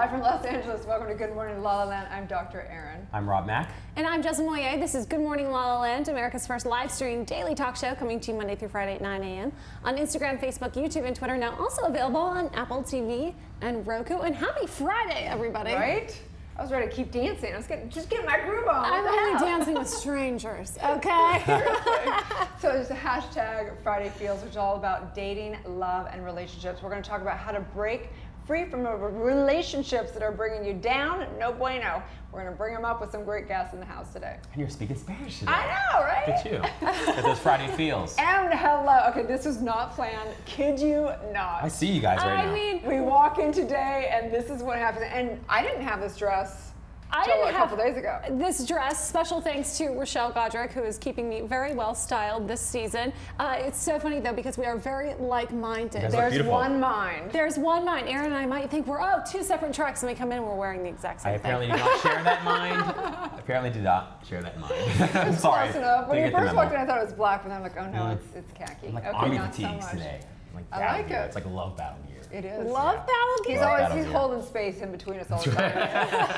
Live from Los Angeles. Welcome to Good Morning La La Land. I'm Dr. Erin. I'm Rob Mack. And I'm Justin Moyer. This is Good Morning La La Land, America's first live stream daily talk show, coming to you Monday through Friday at 9 a.m. on Instagram, Facebook, YouTube, and Twitter. Now also available on Apple TV and Roku. And happy Friday, everybody. Right? I was ready to keep dancing. I was just getting my groove on. I'm only dancing with strangers, okay? So there's a hashtag Friday Feels, which is all about dating, love, and relationships. We're going to talk about how to break free from relationships that are bringing you down. No bueno. We're going to bring them up with some great guests in the house today. And you're speaking Spanish today. I know, right? Look at you. Get those Friday feels. And hello. Okay, this was not planned. Kid you not. I see you guys right now. I mean, we walk in today, and this is what happens. And I didn't have this dress until a couple days ago. This dress, special thanks to Rochelle Godric, who is keeping me very well styled this season. It's so funny though, because we are very like-minded. There's one mind. There's one mind. Erin and I might think we're, two separate trucks, and we come in and we're wearing the exact same I thing. apparently did not share that mind. Apparently did not share that mind. I'm sorry. Close enough. When you first walked in, I thought it was black, but then I'm like, oh no, it's khaki. I'm like okay, army not fatigues so much. today. Like I like gear. it. It's like a love battle gear. It is. Love battle gear? He's holding space in between us all the time.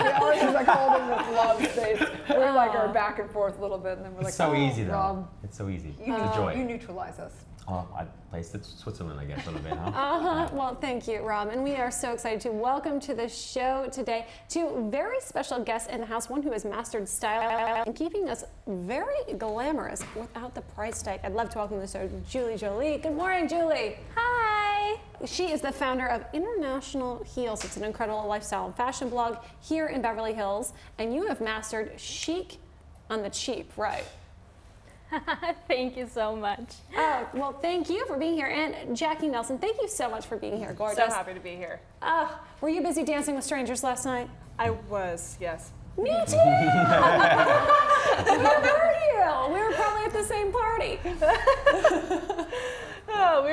He always is like holding this love space. We're like are back and forth a little bit, and then we're like, It's so easy though. Rob, It's so easy. you Enjoy. neutralize us. Oh, I placed it Switzerland, I guess, a little bit, huh? Well, thank you, Rob. And we are so excited to welcome to the show today two very special guests in the house. One who has mastered style and keeping us very glamorous without the price tag. I'd love to welcome to the show Julie Jolie. Good morning, Julie. Hi. She is the founder of International Heels. It's an incredible lifestyle and fashion blog here in Beverly Hills. And you have mastered chic on the cheap, right? Thank you so much. Oh, well, thank you for being here. And Jackie Nelson, thank you so much for being here, gorgeous. So happy to be here. Were you busy dancing with strangers last night? I was, yes. Me too! Where were you? We were probably at the same party. Oh, we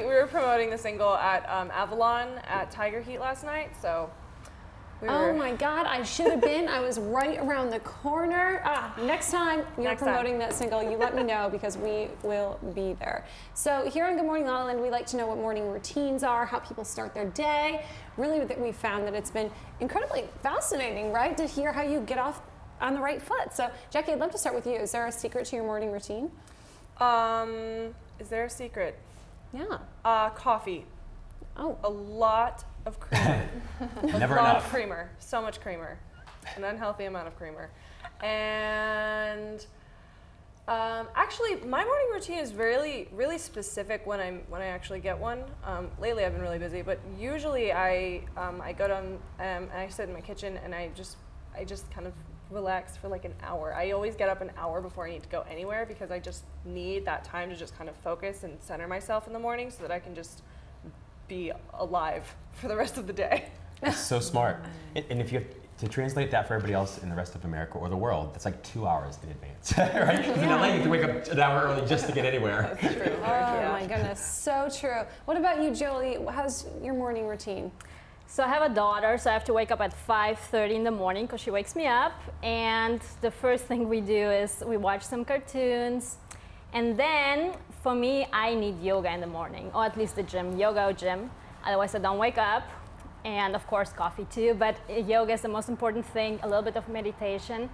were promoting the single at Avalon at Tiger Heat last night, so Oh my God, I should have been. I was right around the corner. Next time you're promoting that single, you let me know because we will be there. So here on Good Morning La La Land, we like to know what morning routines are, how people start their day. Really, we found that it's been incredibly fascinating, right, to hear how you get off on the right foot. So Jackie, I'd love to start with you. Is there a secret to your morning routine? Is there a secret? Yeah. Coffee. Oh. A lot of creamer. Never a lot enough. of creamer. So much creamer. An unhealthy amount of creamer. And actually, my morning routine is really specific when I actually get one. Lately, I've been really busy, but usually I go down and I sit in my kitchen and I just kind of relax for like an hour. I always get up an hour before I need to go anywhere because I just need that time to just kind of focus and center myself in the morning so that I can just be alive for the rest of the day. It's so smart. And if you have to translate that for everybody else in the rest of America or the world, that's like 2 hours in advance, right? Because in LA, you have to wake up an hour early just to get anywhere. That's true. Oh my goodness, so true. What about you, Jolie? How's your morning routine? So I have a daughter, so I have to wake up at 5:30 in the morning because she wakes me up. And the first thing we do is we watch some cartoons. And then, for me, I need yoga in the morning, or at least the gym, yoga or gym. Otherwise, I don't wake up. And of course, coffee too, but yoga is the most important thing, a little bit of meditation.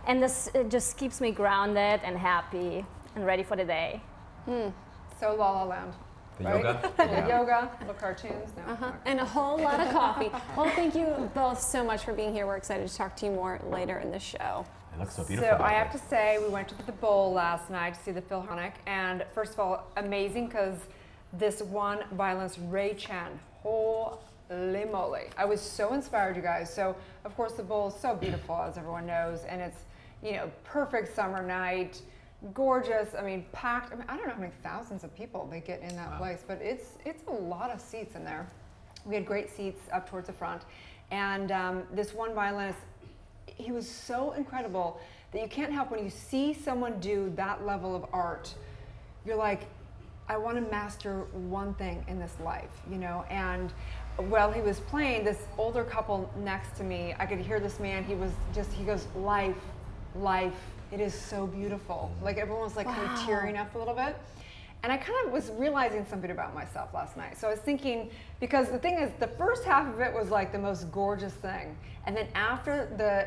And this it just keeps me grounded and happy and ready for the day. So La La Land. The right? yoga? The yoga, little cartoons. No. Okay. And a whole lot of coffee. Well, thank you both so much for being here. We're excited to talk to you more later in the show. It looks so beautiful. So I have to say, we went to the Bowl last night to see the Philharmonic, and first of all, amazing because this one violinist, Ray Chen, holy moly. I was so inspired, you guys. So, of course, the Bowl is so beautiful, as everyone knows, and it's, perfect summer night, gorgeous, I mean, packed. I mean, I don't know how many thousands of people they get in that place, but it's a lot of seats in there. We had great seats up towards the front, and this one violinist, he was so incredible that you can't help when you see someone do that level of art, you're like, I want to master one thing in this life, and while he was playing, this older couple next to me, I could hear this man, he goes, life, it is so beautiful. Like everyone was like kind of tearing up a little bit. And I kind of was realizing something about myself last night. So I was thinking, because the thing is, the first half of it was like the most gorgeous thing. And then after the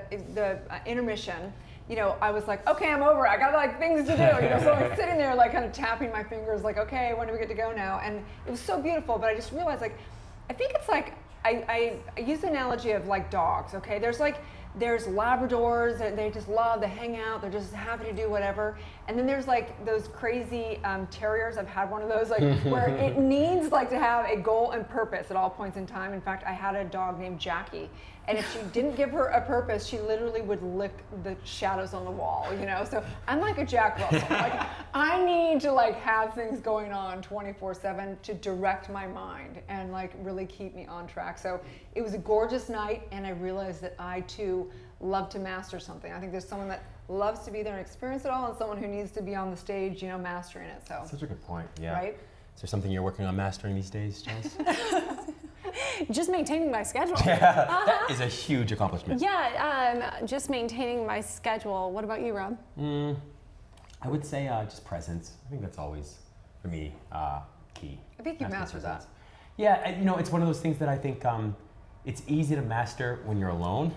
intermission, you know, I was like, okay, I'm over it. I got like things to do. You know, so I'm like sitting there like kind of tapping my fingers like, okay, when do we get to go now? And it was so beautiful, but I just realized like, I think it's like, I use the analogy of like dogs, okay? There's Labradors, they just love to hang out, they're just happy to do whatever. And then there's like those crazy terriers, I've had one of those, like where it needs like to have a goal and purpose at all points in time. In fact, I had a dog named Jackie, and if she didn't give her a purpose, she literally would lick the shadows on the wall, you know? So I'm like a Jack Russell. Like, I need to like have things going on 24/7 to direct my mind and like really keep me on track. So it was a gorgeous night, and I realized that I too love to master something. I think there's someone that loves to be there and experience it all, and someone who needs to be on the stage, you know, mastering it. So such a good point. Yeah. Right? Is there something you're working on mastering these days, Jess? Just maintaining my schedule. Yeah, that is a huge accomplishment. Yeah, just maintaining my schedule. What about you, Rob? I would say just presence. I think that's always, for me, key. I think you mastered that. Yeah, you know, it's one of those things that I think it's easy to master when you're alone,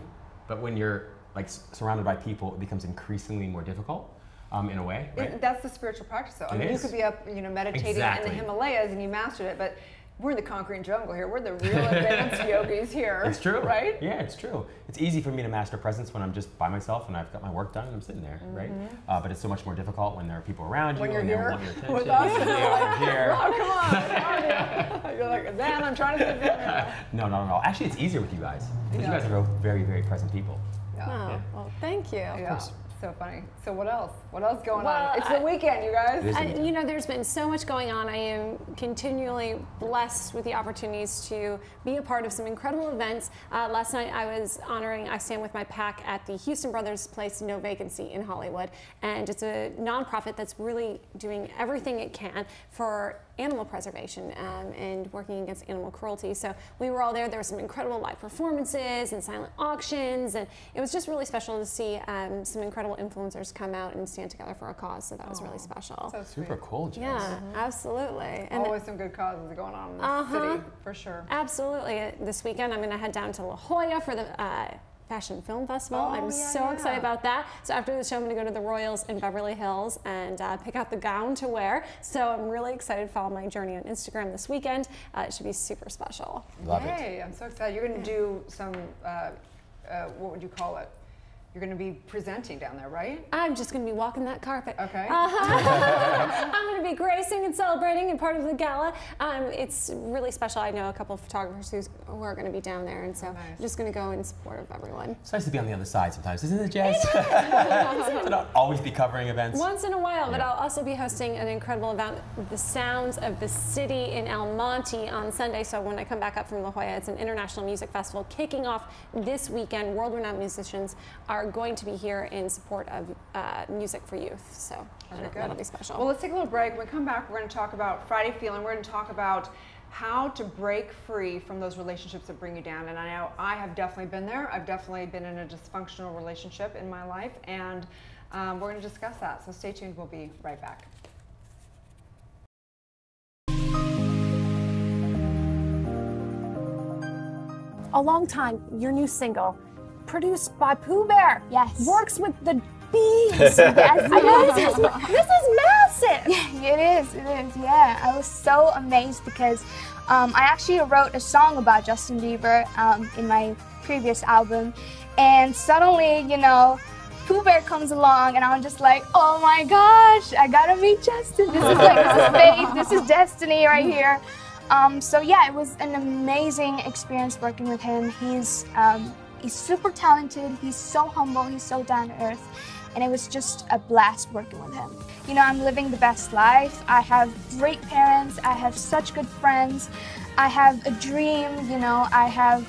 but when you're like surrounded by people, it becomes increasingly more difficult. In a way, right? That's the spiritual practice, though. I mean, you could be up, you know, meditating in the Himalayas and you mastered it, but we're in the concrete jungle here. We're the real advanced yogis here. It's true, right? Yeah, it's true. It's easy for me to master presence when I'm just by myself and I've got my work done and I'm sitting there, right? But it's so much more difficult when there are people around you. When you're and here they want your attention. with us, you're here. Rob, come on, where are you? You're like, Dan, I'm trying to sit down. No, not at all. Actually, it's easier with you guys because you guys are both very, very present people. Oh, well, thank you. Of course. So funny. So what else? What else going on? It's the weekend, you guys. You know, there's been so much going on. I am continually blessed with the opportunities to be a part of some incredible events. Last night I was honoring I Stand With My Pack at the Houston Brothers Place No Vacancy in Hollywood. And it's a nonprofit that's really doing everything it can for animal preservation and working against animal cruelty. So we were all there. There were some incredible live performances and silent auctions, and it was just really special to see some incredible influencers come out and stand together for a cause. So that was really special. So super cool, Jess. Yeah, absolutely. And always some good causes going on in the city, for sure. Absolutely. This weekend I'm going to head down to La Jolla for the Fashion Film Festival. I'm so excited about that. So after the show, I'm going to go to the Royals in Beverly Hills and pick out the gown to wear. So I'm really excited to follow my journey on Instagram this weekend. It should be super special. Love it. Hey, I'm so excited. You're going to do some, what would you call it? You're going to be presenting down there, right? I'm just going to be walking that carpet. Okay. I'm going to be gracing and celebrating and part of the gala. It's really special. I know a couple of photographers who are going to be down there, and so I'm just going to go in support of everyone. It's nice to be on the other side sometimes, isn't it, Jess? To not always be covering events. Once in a while, but I'll also be hosting an incredible event, The Sounds of the City in El Monte on Sunday. So when I come back up from La Jolla, it's an international music festival kicking off this weekend. World-renowned musicians are going to be here in support of music for youth, so that'll be special. Well, let's take a little break. When we come back, we're going to talk about Friday Feeling. We're going to talk about how to break free from those relationships that bring you down. And I know I have definitely been there. I've definitely been in a dysfunctional relationship in my life, and we're going to discuss that. So stay tuned. We'll be right back. A Long Time, your new single, produced by Pooh Bear. Yes. Works with the bees. Yes. This is massive. Yeah, it is, yeah. I was so amazed because I actually wrote a song about Justin Bieber in my previous album, and suddenly, you know, Pooh Bear comes along and I'm just like, oh my gosh, I gotta meet Justin. This is like, this is fate, this is destiny right here. So yeah, it was an amazing experience working with him. He's super talented, he's so humble, he's so down to earth, and it was just a blast working with him. You know, I'm living the best life. I have great parents, I have such good friends, I have a dream, you know, I have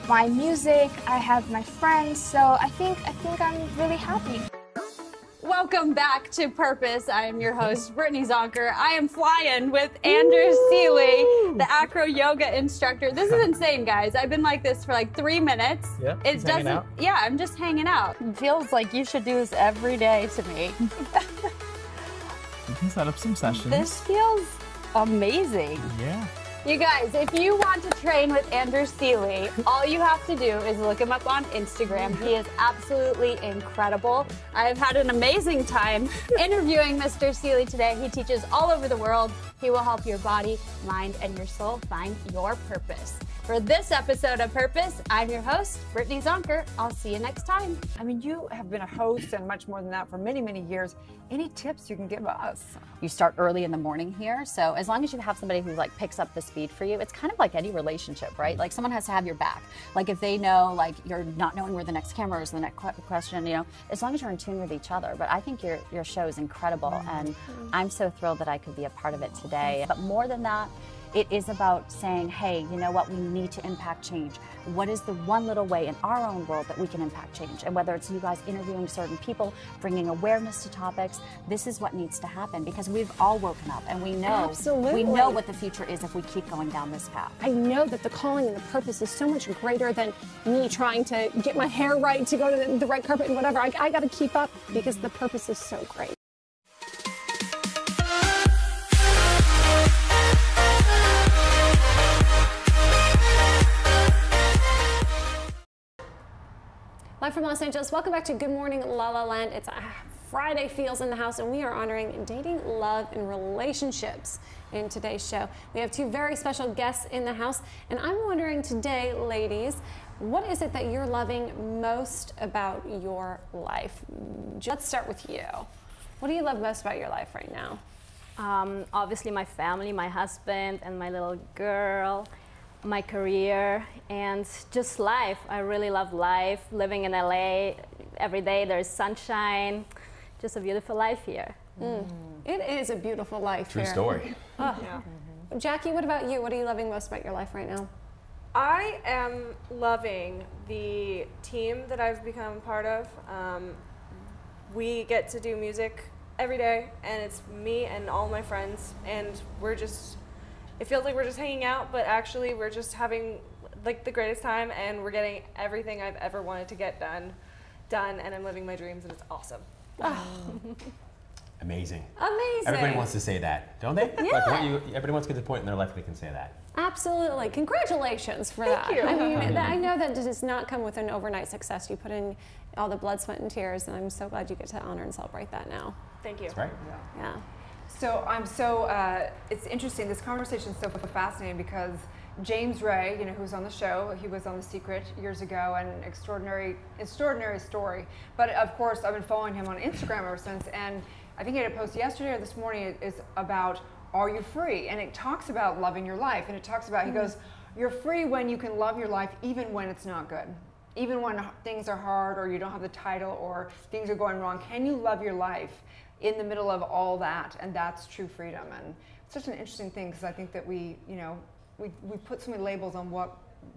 my music, I have my friends, so I think I'm really happy. Welcome back to Purpose. I am your host, Brittany Zonker. I am flying with Andrew Seeley, the acro yoga instructor. This is insane, guys. I've been like this for like 3 minutes. Yeah, it doesn't. Yeah, I'm just hanging out. It feels like you should do this every day to me. can set up some sessions. This feels amazing. Yeah. You guys, if you want to train with Andrew Seeley, all you have to do is look him up on Instagram. He is absolutely incredible. I've had an amazing time interviewing Mr. Seeley today. He teaches all over the world. He will help your body, mind, and your soul find your purpose. For this episode of Purpose, I'm your host, Brittany Zonker. I'll see you next time. I mean, you have been a host and much more than that for many, many years. Any tips you can give us? You start early in the morning here, so as long as you have somebody who like picks up the speed for you, it's kind of like any relationship, right? Like someone has to have your back. Like if they know, like you're not knowing where the next camera is, the next question, you know, as long as you're in tune with each other. But I think your show is incredible, and I'm so thrilled that I could be a part of it today. But more than that, it is about saying, hey, you know what, we need to impact change. What is the one little way in our own world that we can impact change? And whether it's you guys interviewing certain people, bringing awareness to topics, this is what needs to happen, because we've all woken up and we know, we know what the future is if we keep going down this path. I know that the calling and the purpose is so much greater than me trying to get my hair right, to go to the red carpet and whatever. I got to keep up because the purpose is so great. Live from Los Angeles, welcome back to Good Morning La La Land. It's Friday feels in the house, and we are honoring dating, love, and relationships in today's show. We have two very special guests in the house, and I'm wondering today, ladies, what is it that you're loving most about your life? Let's start with you. What do you love most about your life right now? Obviously my family, my husband, and my little girl. My career and just life. I really love life. Living in LA, every day there's sunshine. Just a beautiful life here. It is a beautiful life True here. story. Yeah. Jackie, what about you? What are you loving most about your life right now? I am loving the team that I've become part of. We get to do music every day, and it's me and all my friends, and it feels like we're just hanging out, but actually we're just having like the greatest time, and we're getting everything I've ever wanted to get done, and I'm living my dreams, and it's awesome. Amazing. Amazing. Everybody wants to say that, don't they? Yeah. Like, everybody wants to get to the point in their life where they can say that. Absolutely. Congratulations for that. Thank you. I mean, I know that does not come with an overnight success. You put in all the blood, sweat, and tears, and I'm so glad you get to honor and celebrate that now. Thank you. That's right. Yeah. So it's interesting, this conversation is so fascinating because James Ray, you know, who's on the show, he was on The Secret years ago, and extraordinary story. But of course, I've been following him on Instagram ever since, and I think he had a post yesterday or this morning is about, are you free? And it talks about loving your life, and it talks about, he goes, you're free when you can love your life even when it's not good. Even when things are hard, or you don't have the title, or things are going wrong, can you love your life in the middle of all that? And that's true freedom. And it's such an interesting thing, because I think that we put so many labels on what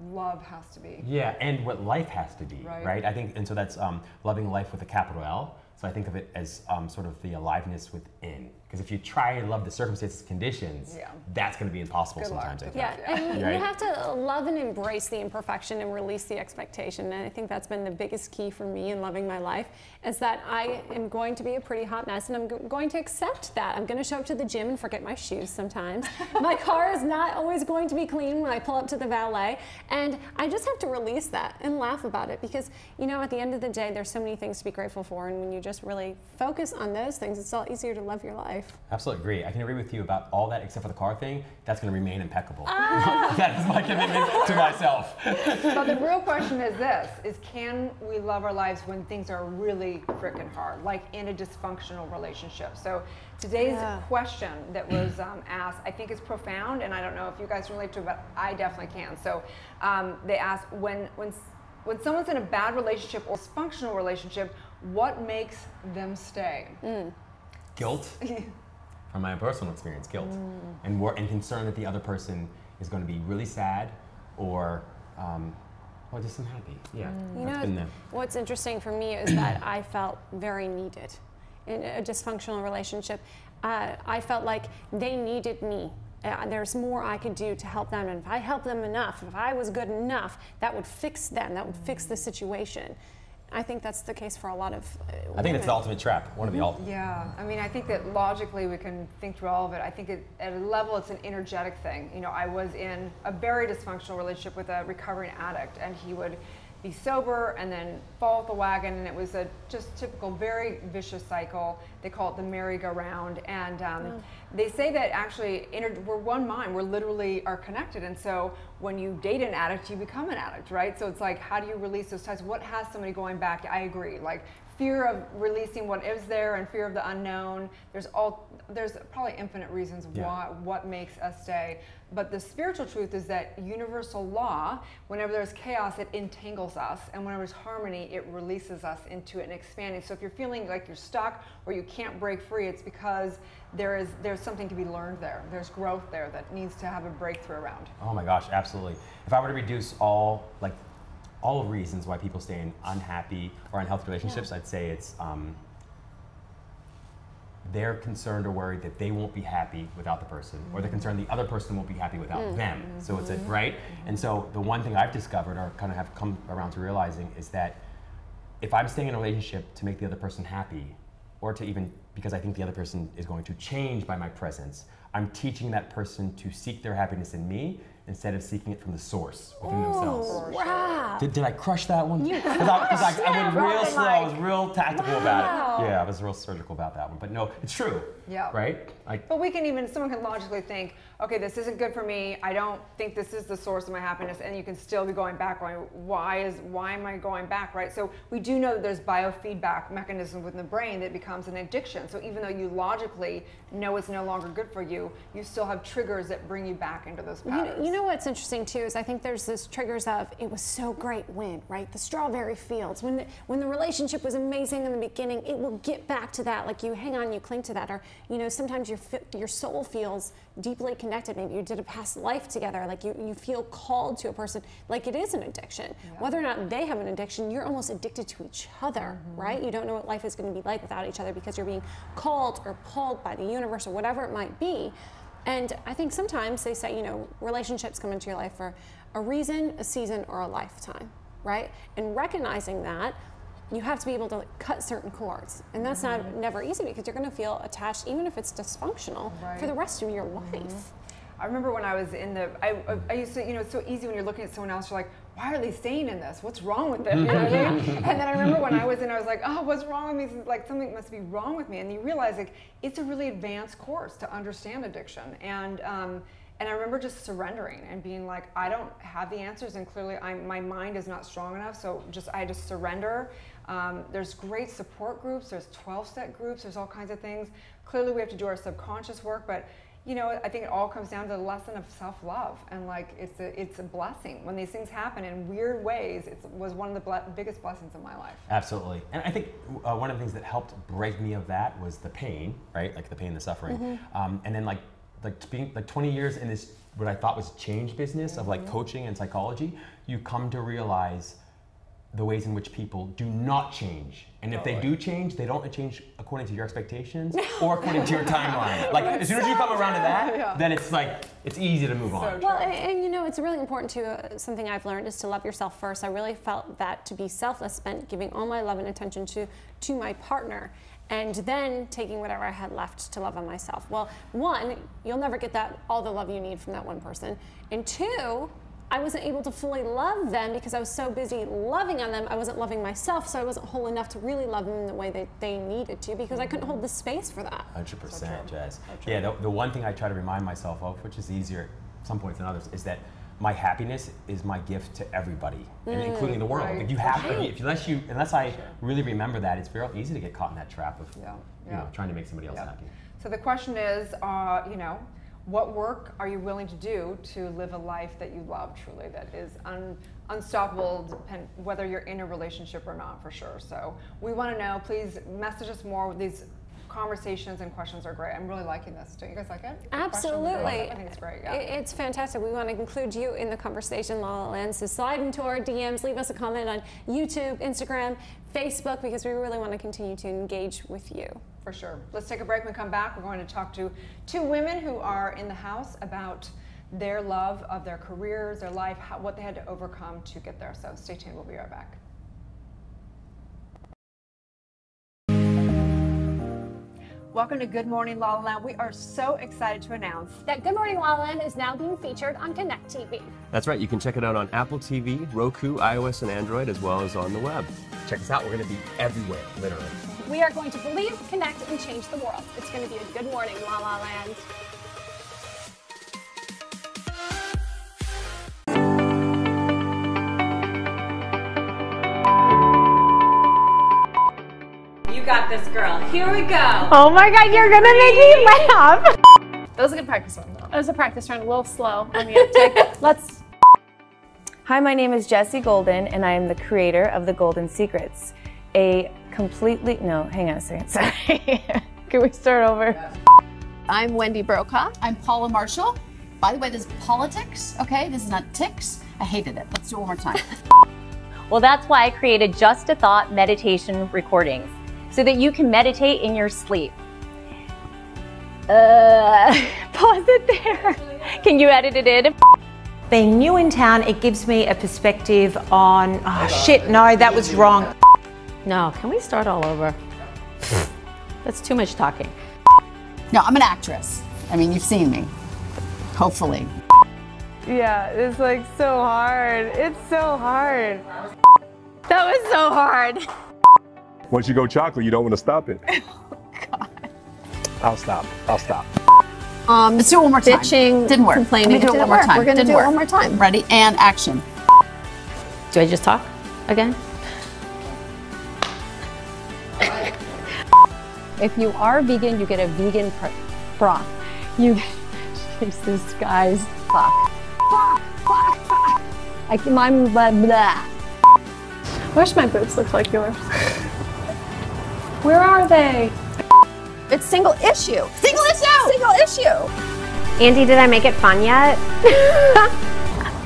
love has to be. Yeah, and what life has to be, Right. right? I think, and so that's loving life with a capital L. So I think of it as sort of the aliveness within. Because if you try and love the circumstances, conditions, that's going to be impossible sometimes, I think. Yeah, and Right? you have to love and embrace the imperfection and release the expectation. And I think that's been the biggest key for me in loving my life, is that I am going to be a pretty hot mess, and I'm going to accept that. I'm going to show up to the gym and forget my shoes sometimes. My car is not always going to be clean when I pull up to the valet. And I just have to release that and laugh about it, because, you know, at the end of the day, there's so many things to be grateful for. And when you just really focus on those things, it's all easier to love your life. Absolutely agree. I can agree with you about all that except for the car thing. That's going to remain impeccable. That is my commitment to myself. But the real question is this, is can we love our lives when things are really freaking hard, like in a dysfunctional relationship? So today's question that was asked, I think is profound, and I don't know if you guys relate to it, but I definitely can. So they asked, when someone's in a bad relationship or dysfunctional relationship, what makes them stay? Guilt. From my personal experience, guilt. And concern that the other person is going to be really sad or just unhappy. Yeah. You know, what's interesting for me is that I felt very needed in a dysfunctional relationship. I felt like they needed me. There's more I could do to help them, and if I helped them enough, if I was good enough, that would fix them, that would fix the situation. I think that's the case for a lot of I think it's the ultimate trap, one of the ultimate. Yeah, I mean, I think that logically we can think through all of it. I think at a level it's an energetic thing. You know, I was in a very dysfunctional relationship with a recovering addict, and he would be sober and then fall off the wagon, and it was a just typical, very vicious cycle. They call it the merry-go-round, and they say that actually we're one mind. We're literally are connected, and so when you date an addict, you become an addict, right? So it's like, how do you release those ties? What has somebody going back? I agree, like fear of releasing what is there and fear of the unknown. There's probably infinite reasons what makes us stay. But the spiritual truth is that universal law, whenever there's chaos, it entangles us, and whenever there's harmony, it releases us into it and expanding. So if you're feeling like you're stuck or you can't break free, it's because there's something to be learned there. There's growth there that needs to have a breakthrough around. Oh my gosh, absolutely. If I were to reduce all reasons why people stay in unhappy or unhealthy relationships, I'd say it's they're concerned or worried that they won't be happy without the person, or they're concerned the other person won't be happy without them. So it's right? And so the one thing I've discovered, or kind of have come around to realizing, is that if I'm staying in a relationship to make the other person happy, or to even because I think the other person is going to change by my presence, I'm teaching that person to seek their happiness in me instead of seeking it from the source within themselves. Wow. Did I crush that one? Because I went real slow. I was real tactical about it. Yeah, I was real surgical about that one. But no, it's true. Yeah. Right? But someone can logically think, okay, this isn't good for me. I don't think this is the source of my happiness, and you can still be going back, going, why am I going back, right? So we do know that there's biofeedback mechanisms within the brain that becomes an addiction. So even though you logically know it's no longer good for you, you still have triggers that bring you back into those patterns. You know what's interesting too is I think there's this triggers of it was so great when, right? The strawberry fields, when the relationship was amazing in the beginning, it will get back to that. Like you hang on, you cling to that, or sometimes your soul feels deeply connected. Maybe you did a past life together. Like you feel called to a person. Like it is an addiction. Yeah. Whether or not they have an addiction, you're almost addicted to each other, right? You don't know what life is going to be like without each other because you're being called or pulled by the universe or whatever it might be. And I think sometimes they say, relationships come into your life for a reason, a season, or a lifetime, right? And recognizing that, you have to be able to cut certain cords. And that's never easy because you're going to feel attached, even if it's dysfunctional, for the rest of your life. I remember when I was I used to, it's so easy when you're looking at someone else, you're like, why are they staying in this? What's wrong with them? You know what I mean? And then I remember when I was in, I was like, oh, what's wrong with me? Like something must be wrong with me. And you realize like it's a really advanced course to understand addiction. And I remember just surrendering and being like, I don't have the answers, and clearly my mind is not strong enough. So I just surrender. There's great support groups. There's 12-step groups. There's all kinds of things. Clearly, we have to do our subconscious work, but I think it all comes down to the lesson of self-love, and like it's a blessing when these things happen in weird ways. It was one of the biggest blessings of my life. Absolutely, and I think one of the things that helped break me of that was the pain, right? Like the pain, the suffering, and then like being 20 years in this what I thought was change business of like coaching and psychology. You come to realize the ways in which people do not change. And if they do change, they don't change according to your expectations or according to your timeline. Like as soon as you come around to that, then it's like, it's easy to move on. Well, and it's really important too, something I've learned is to love yourself first. I really felt that to be selfless meant giving all my love and attention to my partner, and then taking whatever I had left to love on myself. Well, one, you'll never get all the love you need from that one person. And two, I wasn't able to fully love them because I was so busy loving on them. I wasn't loving myself, so I wasn't whole enough to really love them in the way they needed to because I couldn't hold the space for that. 100%, Jazz. Yeah, the one thing I try to remind myself of, which is easier at some points than others, is that my happiness is my gift to everybody, and including the world. Right. Like you have to, unless I really remember that, it's very easy to get caught in that trap of trying to make somebody else happy. So the question is, what work are you willing to do to live a life that you love truly, that is unstoppable, whether you're in a relationship or not, for sure. So we want to know, please message us more. These conversations and questions are great. I'm really liking this. Don't you guys like it? Absolutely. I think it's great. Yeah. It's fantastic. We want to include you in the conversation, LALALAND. So slide into our DMs, leave us a comment on YouTube, Instagram, Facebook, because we really want to continue to engage with you. For sure. Let's take a break. When we come back, we're going to talk to two women who are in the house about their love of their careers, their life, what they had to overcome to get there. So stay tuned. We'll be right back. Welcome to Good Morning La La Land. We are so excited to announce that Good Morning La La Land is now being featured on Connect TV. That's right. You can check it out on Apple TV, Roku, iOS, and Android, as well as on the web. Check us out. We're going to be everywhere, literally. We are going to believe, connect, and change the world. It's going to be a Good Morning La La Land. You got this, girl. Here we go. Oh my God, you're gonna make me laugh. That was a good practice run, though. It was a practice run, a little slow on the uptick. Let's. Hi, my name is Jessie Golden, and I am the creator of The Golden Secrets. Hang on a second, sorry. Can we start over? I'm Wendy Brokaw. I'm Paula Marshall. By the way, this is politics, okay? This is not ticks. I hated it. Let's do it one more time. Well, that's why I created Just a Thought meditation recordings, so that you can meditate in your sleep. Pause it there. Can you edit it in? Being new in town, it gives me a perspective on, oh shit, no, that was wrong. No, can we start all over? That's too much talking. No, I'm an actress. I mean, you've seen me. Hopefully. Yeah, it's like so hard. It's so hard. That was so hard. Once you go chocolate, you don't want to stop it. Oh, God. I'll stop. Let's do it one more time. Bitching, Didn't work. complaining. Let me do it one more time. We're gonna do it one more time. Ready? And action. Do I just talk again? If you are vegan, you get a vegan broth. Jesus, guys. Fuck. I'm blah, blah. I wish my boots looked like yours. Where are they? It's single issue. Single issue! Single issue! Andy, did I make it fun yet?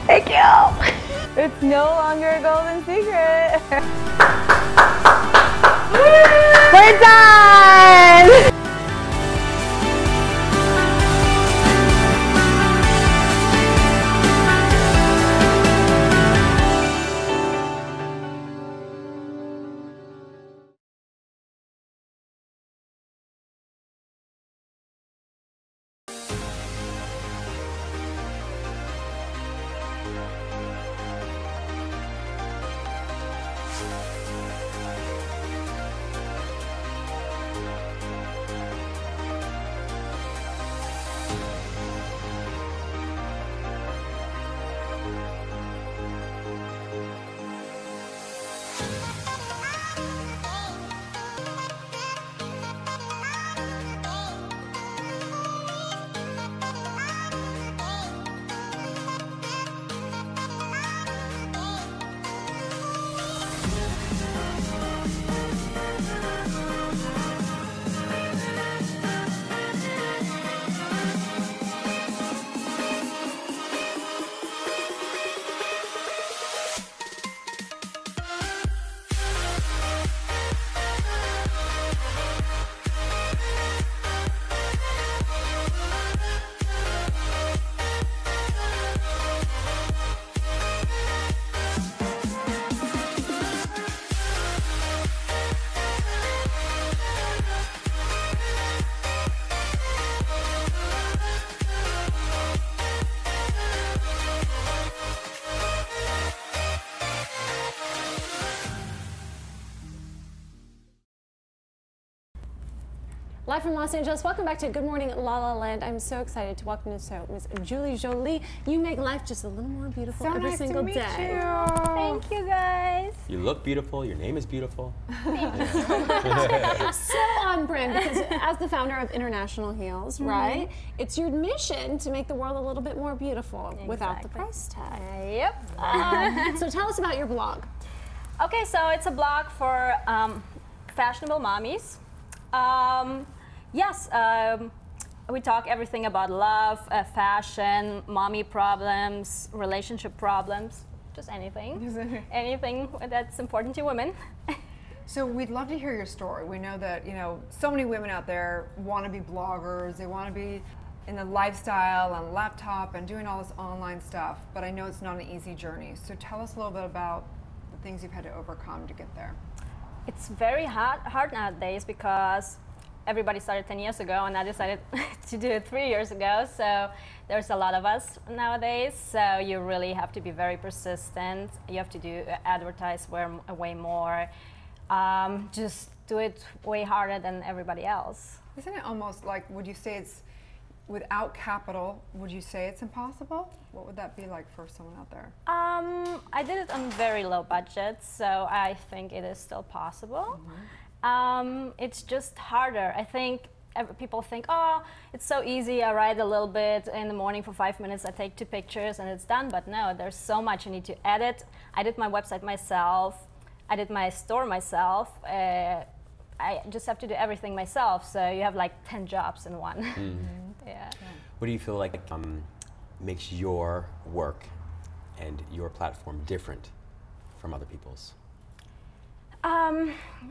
Thank you. It's no longer a golden secret. We're done! Live from Los Angeles, welcome back to Good Morning La La Land. I'm so excited to welcome to Miss Julie Jolie. You make life just a little more beautiful So every nice single to meet day. you. Thank you, guys. You look beautiful. Your name is beautiful. So on brand, because as the founder of International Heels, right, it's your mission to make the world a little bit more beautiful without the price tag. Yep. So tell us about your blog. Okay, so it's a blog for fashionable mommies. Yes, we talk everything about love, fashion, mommy problems, relationship problems, just anything. Anything that's important to women. So we'd love to hear your story. We know that, you know, so many women out there want to be bloggers, they want to be in the lifestyle on laptop and doing all this online stuff, but I know it's not an easy journey. So tell us a little bit about the things you've had to overcome to get there. It's very hard nowadays because everybody started 10 years ago, and I decided to do it 3 years ago. So there's a lot of us nowadays. So you really have to be very persistent. You have to advertise way more. Just do it way harder than everybody else. Isn't it almost like, would you say it's, without capital, would you say it's impossible? What would that be like for someone out there? I did it on very low budget, so I think it is still possible. It's just harder. I think people think, oh, it's so easy. I write a little bit in the morning for 5 minutes. I take 2 pictures and it's done. But no, there's so much you need to edit. I did my website myself. I did my store myself. I just have to do everything myself. So you have like 10 jobs in one. Yeah. What do you feel like makes your work and your platform different from other people's?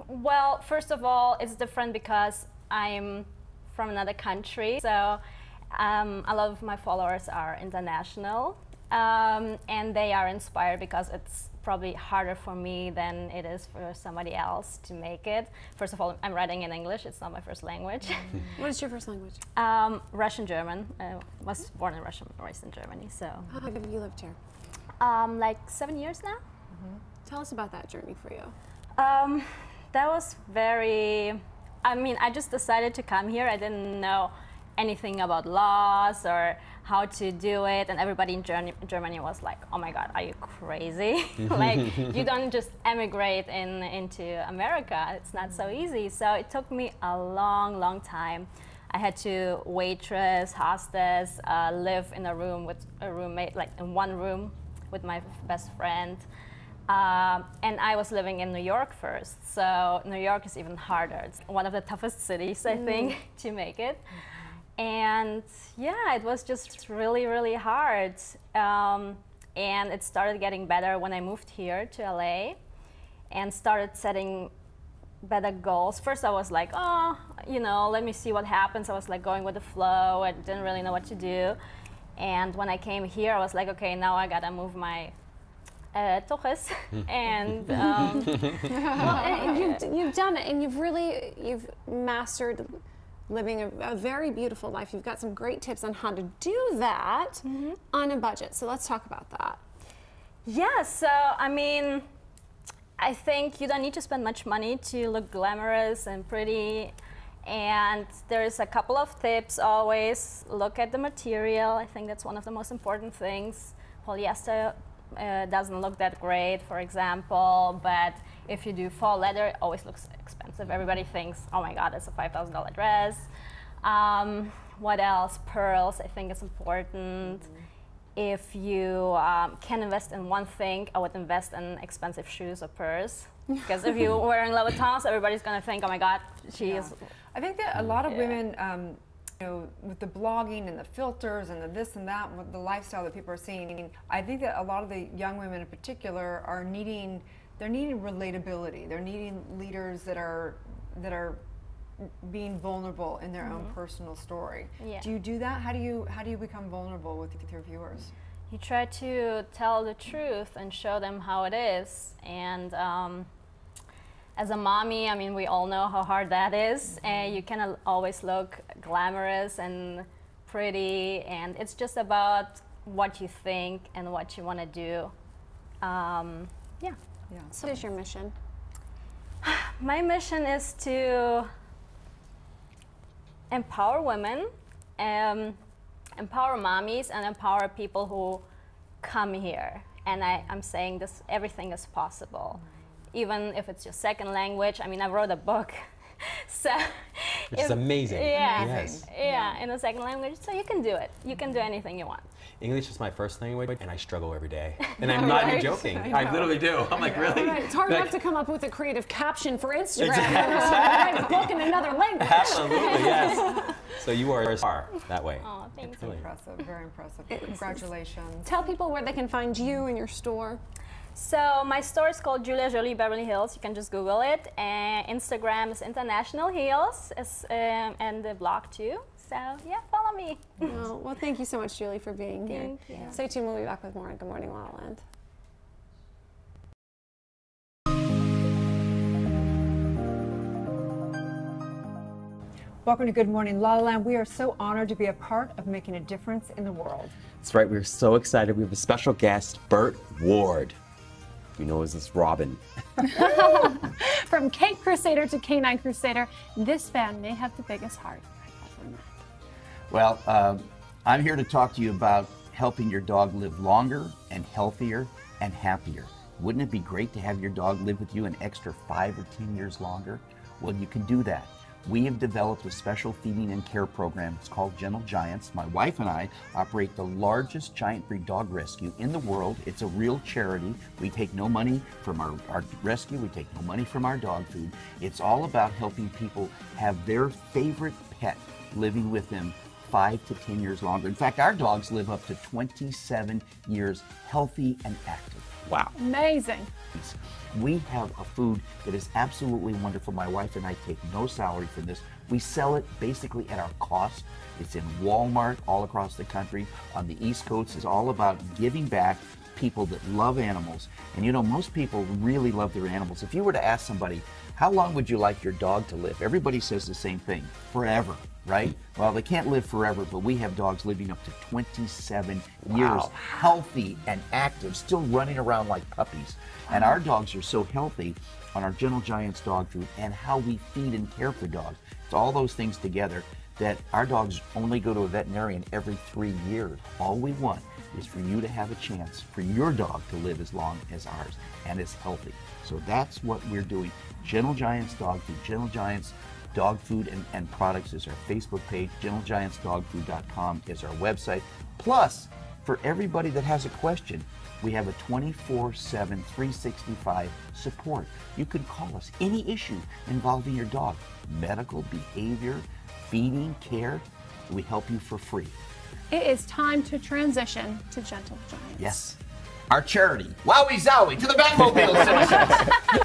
Well, first of all, it's different because I'm from another country. So a lot of my followers are international, and they are inspired because it's probably harder for me than it is for somebody else to make it. First of all, I'm writing in English. It's not my first language. What is your first language? Russian, German. I was born in Russia, raised in Germany. So. How long have you lived here? Like 7 years now. Tell us about that journey for you. That was very, I mean, I just decided to come here. I didn't know anything about laws or how to do it, and everybody in Germany was like, oh my God, are you crazy? Like, you don't just emigrate into America. It's not so easy. So it took me a long time. I had to waitress, hostess, live in a room with a roommate, like in one room with my best friend. And I was living in New York first, so New York is even harder. It's one of the toughest cities, I think, to make it. And yeah, it was just really hard. And it started getting better when I moved here to LA and started setting better goals. First I was like, oh, you know, let me see what happens. I was like going with the flow. I didn't really know what to do. And when I came here, I was like, okay, now I gotta move my toches, and well, and you've done it, and you've mastered living a very beautiful life. You've got some great tips on how to do that on a budget. So let's talk about that. Yeah, so I mean, I think you don't need to spend much money to look glamorous and pretty. And there's a couple of tips always. Look at the material. I think that's one of the most important things. Polyester doesn't look that great, for example, but if you do faux leather, it always looks expensive. Everybody thinks, oh my God, it's a $5,000 dress. What else? Pearls, I think is important. If you can invest in one thing, I would invest in expensive shoes or purse. Because if you're wearing Louboutins, everybody's going to think, oh my God, she is. I think that a lot of women, you know, with the blogging and the filters and the this and that, with the lifestyle that people are seeing, I think that a lot of the young women in particular are needing, they're needing relatability. They're needing leaders that are being vulnerable in their own personal story. Yeah. Do you do that? How do you become vulnerable with your viewers? You try to tell the truth and show them how it is. And as a mommy, I mean, we all know how hard that is. And you cannot always look glamorous and pretty. And it's just about what you think and what you want to do. Yeah. So what is your mission? My mission is to empower women, empower mommies, and empower people who come here. And I'm saying this, everything is possible. Even if it's your second language. I mean, I wrote a book. So, which is amazing. Yeah, yes. Yeah, in a second language. So you can do it. You can do anything you want. English is my first language, and I struggle every day. And I'm not even joking. I literally do. I'm like, really? Right. It's hard enough to come up with a creative caption for Instagram. Exactly. Write a book in another language. Absolutely, yes. So you are that way. Oh, thank you. Impressive, very impressive. Congratulations. Tell people where they can find you and your store. So my store is called Julia Jolie Beverly Hills. You can just Google it. And Instagram is International Heels, and the blog too. So yeah, follow me. Well, thank you so much, Julie, for being here. Thank you. Stay tuned. We'll be back with more on Good Morning La La Land. Welcome to Good Morning La La Land. We are so honored to be a part of making a difference in the world. That's right, we're so excited. We have a special guest, Burt Ward. You know as this Robin. From Cake Crusader to Canine Crusader, this fan may have the biggest heart I've ever met. Well, I'm here to talk to you about helping your dog live longer and healthier and happier. Wouldn't it be great to have your dog live with you an extra 5 or 10 years longer? Well, you can do that. We have developed a special feeding and care program. It's called Gentle Giants. My wife and I operate the largest giant breed dog rescue in the world. It's a real charity. We take no money from our rescue. We take no money from our dog food. It's all about helping people have their favorite pet living with them 5 to 10 years longer. In fact, our dogs live up to 27 years healthy and active. Wow. Amazing. We have a food that is absolutely wonderful. My wife and I take no salary for this. We sell it basically at our cost. It's in Walmart all across the country. On the East Coast, it's all about giving back people that love animals. And you know, most people really love their animals. If you were to ask somebody, how long would you like your dog to live? Everybody says the same thing, forever, right? Well, they can't live forever, but we have dogs living up to 27 years, healthy and active, still running around like puppies. And our dogs are so healthy on our Gentle Giants dog food and how we feed and care for dogs. It's all those things together that our dogs only go to a veterinarian every 3 years. All we want is for you to have a chance for your dog to live as long as ours and as healthy. So that's what we're doing. Gentle Giants dog food, Gentle Giants dog food and products is our Facebook page. GentleGiantsDogFood.com is our website. Plus, for everybody that has a question, we have a 24/7, 365 support. You can call us any issue involving your dog, medical, behavior, feeding, care. We help you for free. It is time to transition to Gentle Giants. Yes. Our charity, Wowie Zowie, to the Batmobile citizens.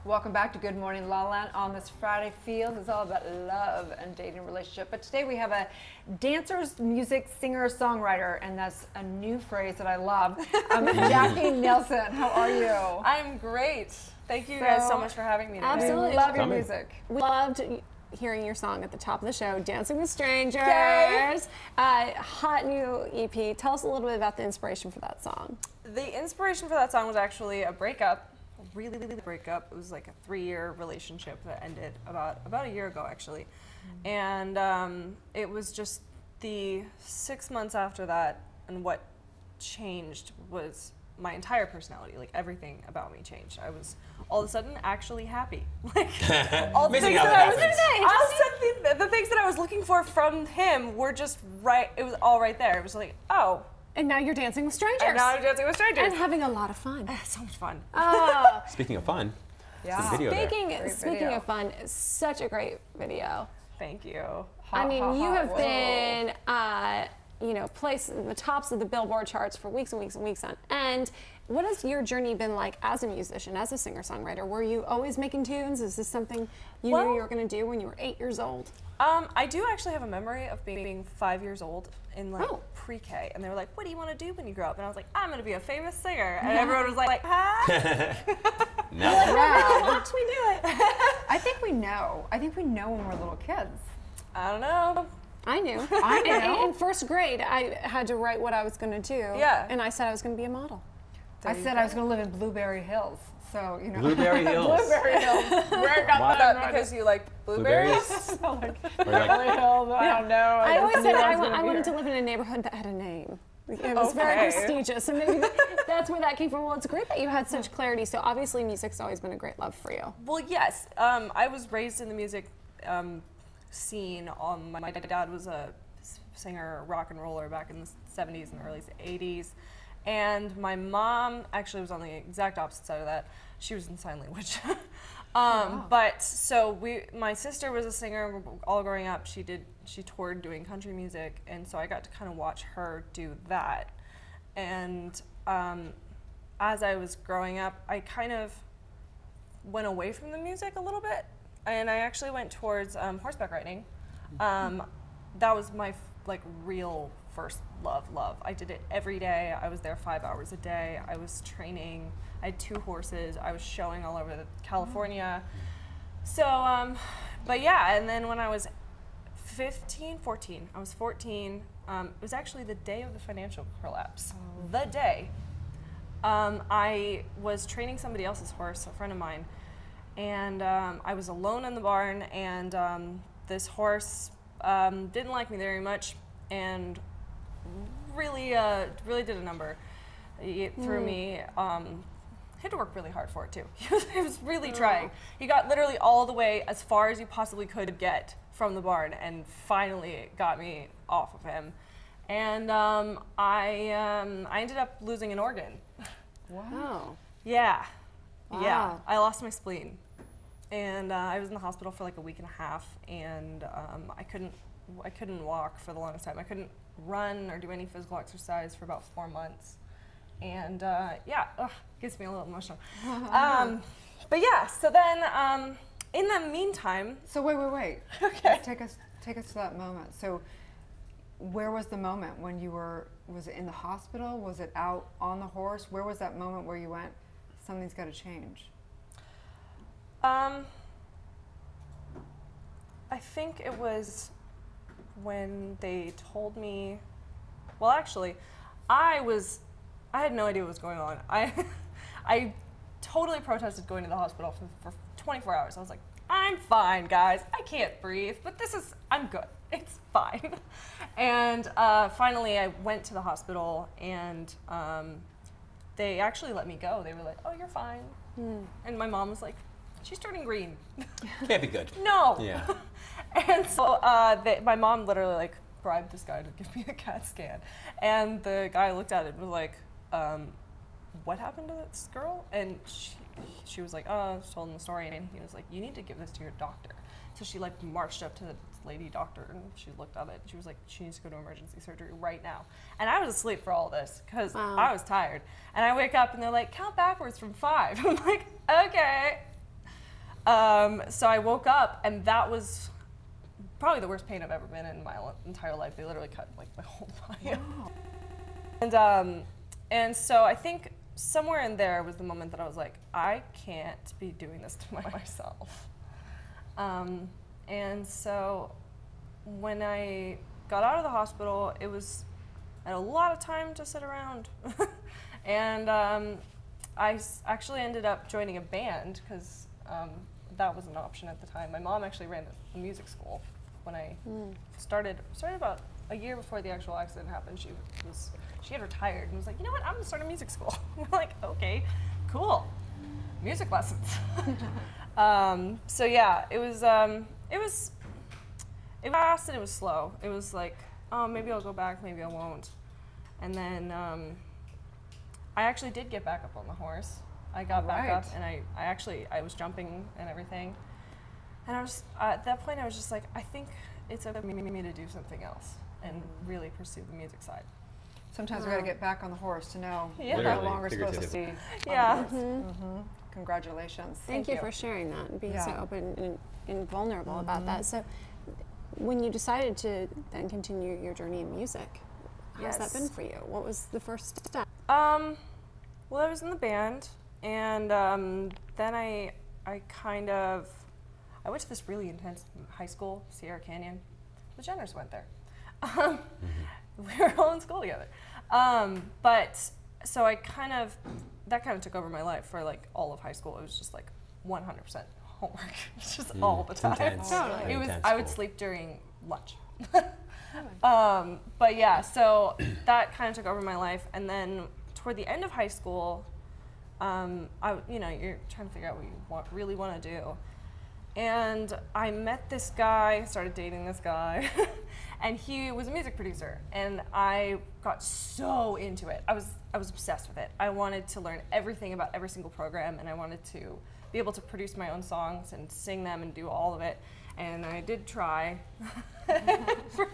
Welcome back to Good Morning La La Land. On this Friday Field is all about love and dating relationship. But today we have a dancer's music singer songwriter, and that's a new phrase that I love. Jackie Nelson, how are you? I'm great. Thank you guys so much for having me today. Absolutely. We love your music. We loved hearing your song at the top of the show, Dancing with Strangers. Yay! Hot new EP. Tell us a little bit about the inspiration for that song. The inspiration for that song was actually a breakup. Really breakup. It was like a 3-year relationship that ended about a year ago, actually. And it was just the 6 months after that, and what changed was my entire personality. Like, everything about me changed. I was all of a sudden actually happy. Like, all the things that the things that I was looking for from him were just right. It was all right there. It was like, oh. And now you're dancing with strangers. And now I'm dancing with strangers. And having a lot of fun. So much fun. Oh. Speaking of fun, yeah. Speaking of fun, such a great video. Thank you. I mean, you have been, you know, placed in the tops of the Billboard charts for weeks and weeks and weeks on end. What has your journey been like as a musician, as a singer-songwriter? Were you always making tunes? Is this something you knew you were going to do when you were 8 years old? I do actually have a memory of being 5 years old in like pre-K, and they were like, "What do you want to do when you grow up?" And I was like, "I'm going to be a famous singer." And everyone was like, "Huh?" No. How do we do it? I think we know. I think we know when we're little kids. I don't know. I knew. In first grade, I had to write what I was going to do. Yeah. And I said I was going to be a model. I said I was going to live in Blueberry Hills. So, you know. Blueberry Hills. Blueberry Hills. Where got that because you like blueberries? Blueberry Hills, I don't know. I always said I wanted to live in a neighborhood that had a name. It was very prestigious, so maybe that's where that came from. Well, it's great that you had such clarity. So obviously, music's always been a great love for you. Well, yes. I was raised in the music scene. My dad was a singer, rock and roller back in the 70s and early 80s. And my mom actually was on the exact opposite side of that. She was in sign language. But so my sister was a singer all growing up. She toured doing country music, and so I got to kind of watch her do that. And as I was growing up, I kind of went away from the music a little bit, and I actually went towards horseback riding. That was my real first love. I did it every day. I was there 5 hours a day. I was training. I had 2 horses. I was showing all over California. So, but yeah, and then when I was 14, I was 14, it was actually the day of the financial collapse. The day. I was training somebody else's horse, a friend of mine, and I was alone in the barn, and this horse didn't like me very much, and really did a number. It threw me. He had to work really hard for it too. He was really trying. He got literally all the way as far as you possibly could get from the barn, and finally it got me off of him. And I ended up losing an organ. Wow. Yeah. Wow. Yeah. I lost my spleen, and I was in the hospital for like a week and a half, and I couldn't walk for the longest time. I couldn't run or do any physical exercise for about 4 months. And yeah, gets me a little emotional. But yeah, so then in the meantime. So wait. Okay. Take us to that moment. So where was the moment when you were, was it in the hospital? Was it out on the horse? Where was that moment where you went, something's got to change? I think it was when they told me, well actually, I had no idea what was going on. I totally protested going to the hospital for 24 hours. I was like, I'm fine, guys. I can't breathe, but I'm good. It's fine. And finally, I went to the hospital, and they actually let me go. They were like, oh, you're fine. And my mom was like, she's turning green. Can't be good. No. Yeah. And so my mom literally like bribed this guy to give me a CAT scan. And the guy looked at it and was like, what happened to this girl? And she was like, oh, I was told him the story. And he was like, you need to give this to your doctor. So she like marched up to the lady doctor, and she looked at it. She was like, she needs to go to emergency surgery right now. And I was asleep for all this because I was tired. And I wake up and they're like, count backwards from 5. I'm like, okay. So I woke up, and that was probably the worst pain I've ever been in my entire life. They literally cut like my whole body. Wow. And so I think somewhere in there was the moment that I was like, I can't be doing this to myself. And so when I got out of the hospital, I had a lot of time to sit around. And I actually ended up joining a band because that was an option at the time. My mom actually ran a music school when I started about a year before the actual accident happened. She had retired and was like, you know what, I'm gonna start a music school. We're like, okay, cool, music lessons. So yeah, it was fast and it was slow. It was like, oh, maybe I'll go back, maybe I won't. And then I actually did get back up on the horse. I got back up, and I was jumping and everything. And I was, at that point I was just like, I think it's up to me to do something else and really pursue the music side. Sometimes we got to get back on the horse to know Yeah. we're no longer supposed to be Yeah. Congratulations. Thank you for sharing that and being so open and vulnerable about that. So when you decided to then continue your journey in music, how's that been for you? What was the first step? Well, I was in the band, and then I went to this really intense high school, Sierra Canyon. The Jenners went there. We were all in school together. But so that kind of took over my life for like all of high school. It was just like 100% homework. It's just all the time. Intense. It was. Intense I would school. sleep during lunch. But yeah, so that kind of took over my life. And then toward the end of high school, you're trying to figure out what you really want to do. And I met this guy, started dating this guy, and he was a music producer, and I got so into it. I was obsessed with it. I wanted to learn everything about every single program, and I wanted to be able to produce my own songs and sing them and do all of it. And I did try for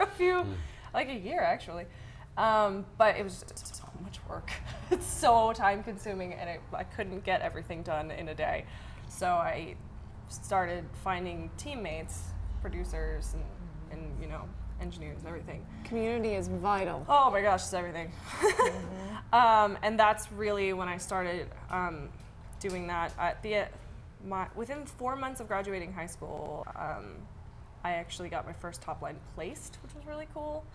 like a year actually, but it was just so much work. It's so time consuming, and I couldn't get everything done in a day. So I started finding teammates, producers, and engineers and everything. Community is vital. Oh my gosh, it's everything. And that's really when I started doing that. Within 4 months of graduating high school, I actually got my first top line placed, which was really cool.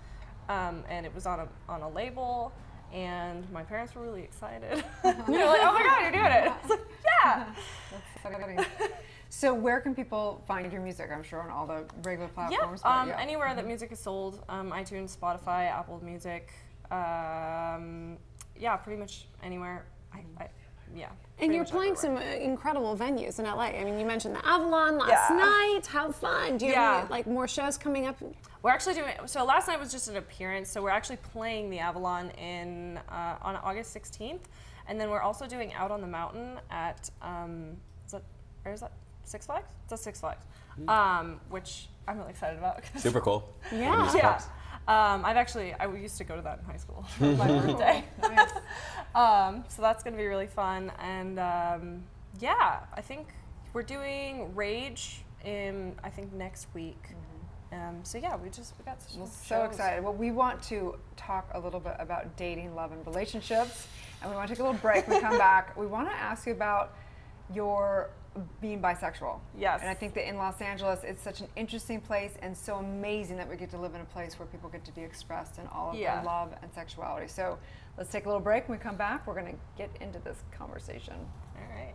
And it was on a label, and my parents were really excited. They were like, "Oh my God, you're doing it!" I was like, "Yeah." That's so exciting. So where can people find your music? I'm sure on all the regular platforms. Yeah, anywhere that music is sold, iTunes, Spotify, Apple Music, yeah, pretty much anywhere. Yeah. And you're playing some incredible venues in LA. I mean, you mentioned the Avalon last night. How fun! Do you have any, like more shows coming up? We're actually doing. So last night was just an appearance. So we're actually playing the Avalon on August 16th, and then we're also doing Out on the Mountain at is that Six Flags? It's at Six Flags, which I'm really excited about. Super cool. Yeah. Yeah. I used to go to that in high school for my birthday. So that's going to be really fun. And yeah, I think we're doing Rage I think next week. So yeah, we got some so excited. Well, we want to talk a little bit about dating, love, and relationships. And we want to take a little break. We come back. We want to ask you about your being bisexual. Yes. And I think that in Los Angeles, it's such an interesting place and so amazing that we get to live in a place where people get to be expressed in all of their love and sexuality. So let's take a little break. When we come back, we're going to get into this conversation. All right.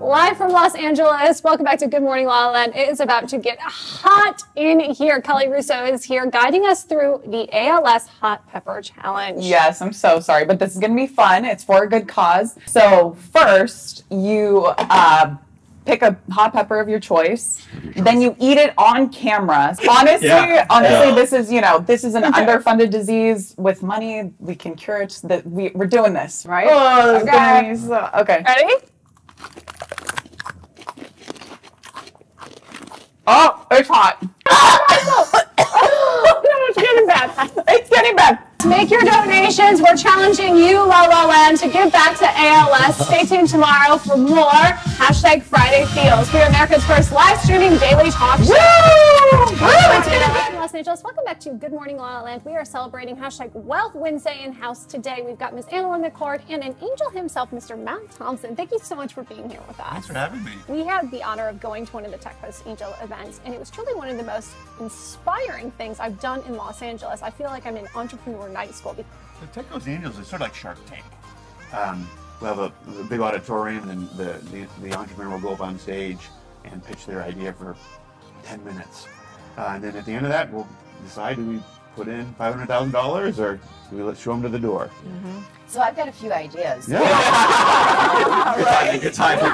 Live from Los Angeles, welcome back to Good Morning La La Land. It is about to get hot in here. Kelly Russo is here guiding us through the ALS Hot Pepper Challenge. Yes, I'm so sorry, but this is going to be fun. It's for a good cause. So first, you pick a hot pepper of your choice. Then you eat it on camera. Honestly, this is, this is an underfunded disease. With money, we can cure it. That we're doing this, right? Oh, okay. Okay. Ready? Oh, it's hot. No, it's getting bad. It's getting bad. Make your donations. We're challenging you, La La Land, to give back to ALS. Stay tuned tomorrow for more #FridayFeels. We are America's first live streaming daily talk show. It's been Los Angeles. Welcome back to Good Morning La La Land. We are celebrating #Wealth Wednesday in house today. We've got Miss Annalyn McCord and an angel himself, Mr. Matt Thompson. Thank you so much for being here with us. Thanks for having me. We had the honor of going to one of the Tech Post Angel events, and it was truly one of the most inspiring things I've done in Los Angeles. I feel like I'm in entrepreneur night school. The Tech Post Angels is sort of like Shark Tank. We'll have a big auditorium, and the entrepreneur will go up on stage and pitch their idea for 10 minutes. And then at the end of that, we'll decide, do we put in $500,000 or do we show them to the door? Mm-hmm. So I've got a few ideas. Yeah. Good timing.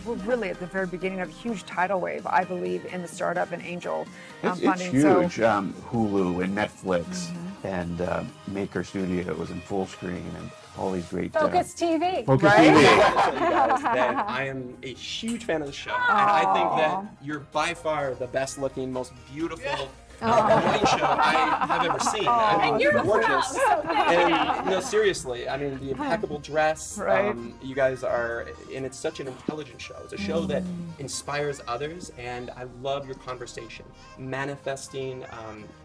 We're really at the very beginning of a huge tidal wave, I believe, in the startup and angel funding. It's huge. Hulu and Netflix and Maker Studios and Full Screen and all these great... Focus TV, Focus right? TV. I'll tell you guys that I am a huge fan of the show, and I think that you're by far the best looking, most beautiful morning show I have ever seen. I mean, you're gorgeous. proud. And seriously, I mean, the impeccable dress. Right. You guys are, and it's such an intelligent show. It's a show that inspires others, and I love your conversation, manifesting,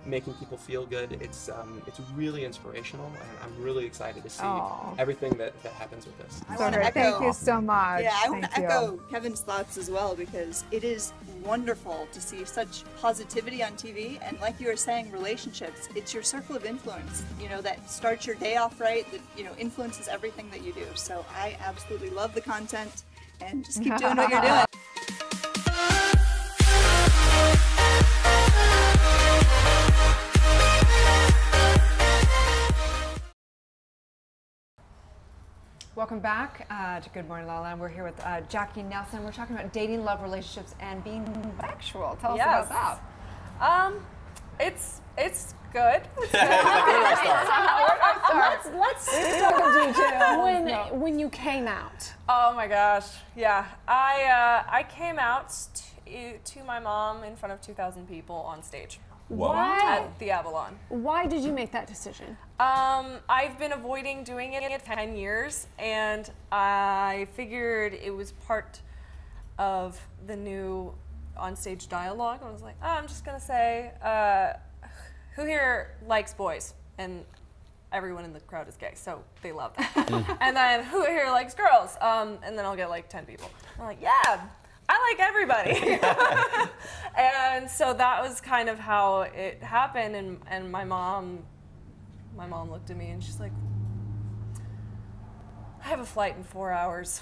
making people feel good. It's really inspirational, and I'm really excited to see everything that happens with this. I want to echo. Thank you so much. Yeah, I want to Thank you. echo Kevin's thoughts as well, because it is wonderful to see such positivity on TV, and like you were saying, relationships. It's your circle of influence, that starts your day off right, that influences everything that you do. So I absolutely love the content, and just keep doing what you're doing. Welcome back to Good Morning La La Land. We're here with Jackie Nelson. We're talking about dating, love, relationships, and being bisexual. Tell us about that. It's good. Let's start when you came out. Oh my gosh, yeah. I came out to my mom in front of 2,000 people on stage. Why? At the Avalon. Why did you make that decision? I've been avoiding doing it for 10 years, and I figured it was part of the new onstage dialogue. I was like, oh, I'm just gonna say, who here likes boys? And everyone in the crowd is gay, so they love that. And then who here likes girls? And then I'll get like 10 people. I'm like, yeah, I like everybody. And so that was kind of how it happened. And my mom looked at me and she's like, I have a flight in 4 hours.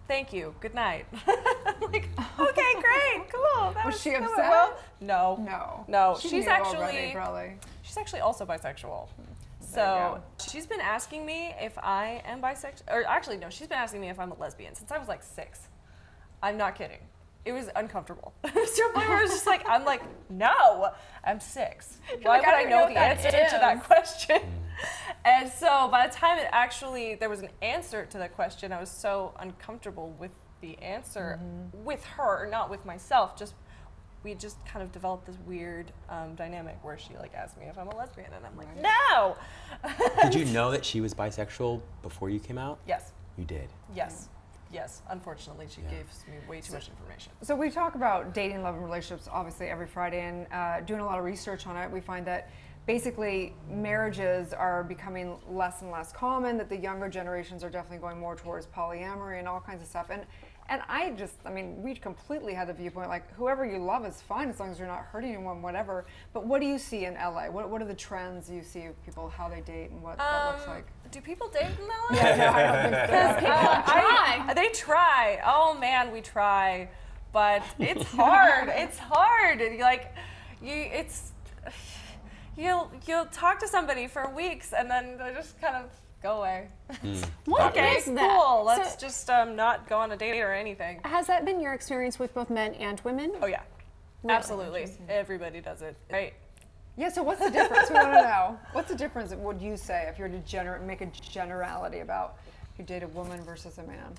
Thank you. Good night. I'm like, okay, great, cool. Was she upset? Well. No. No. No. She She's knew actually already, probably. She's actually also bisexual. So she's been asking me if I am bisexual, or actually no, she's been asking me if I'm a lesbian since I was like 6. I'm not kidding. It was uncomfortable. To a point where it was just like, I'm like, no, I'm 6. Why would I know the answer to that question? And so by the time there was an answer to that question, I was so uncomfortable with the answer with her, not with myself. We just kind of developed this weird dynamic where she like asked me if I'm a lesbian, and I'm like, no. Did you know that she was bisexual before you came out? Yes. You did? Yes. Yes. Unfortunately, she gave me way too much information. So we talk about dating, love, and relationships obviously every Friday, and doing a lot of research on it, we find that basically marriages are becoming less and less common, that the younger generations are definitely going more towards polyamory and all kinds of stuff. And I mean, we completely had the viewpoint, like, whoever you love is fine as long as you're not hurting anyone, whatever. But what do you see in LA? What are the trends you see of people, how they date and what that looks like? Do people date in LA? Yeah, no, I don't think so. People try. They try. Oh man, we try. But it's hard. It's hard. You'll talk to somebody for weeks and then they just kind of go away. What is that? Cool. Let's just not go on a date or anything. Has that been your experience with both men and women? Oh yeah, Really? absolutely. Everybody does it, right? Yeah. So what's the difference? We want to know. What's the difference? Would you say if you were to make a generality about if you date a woman versus a man?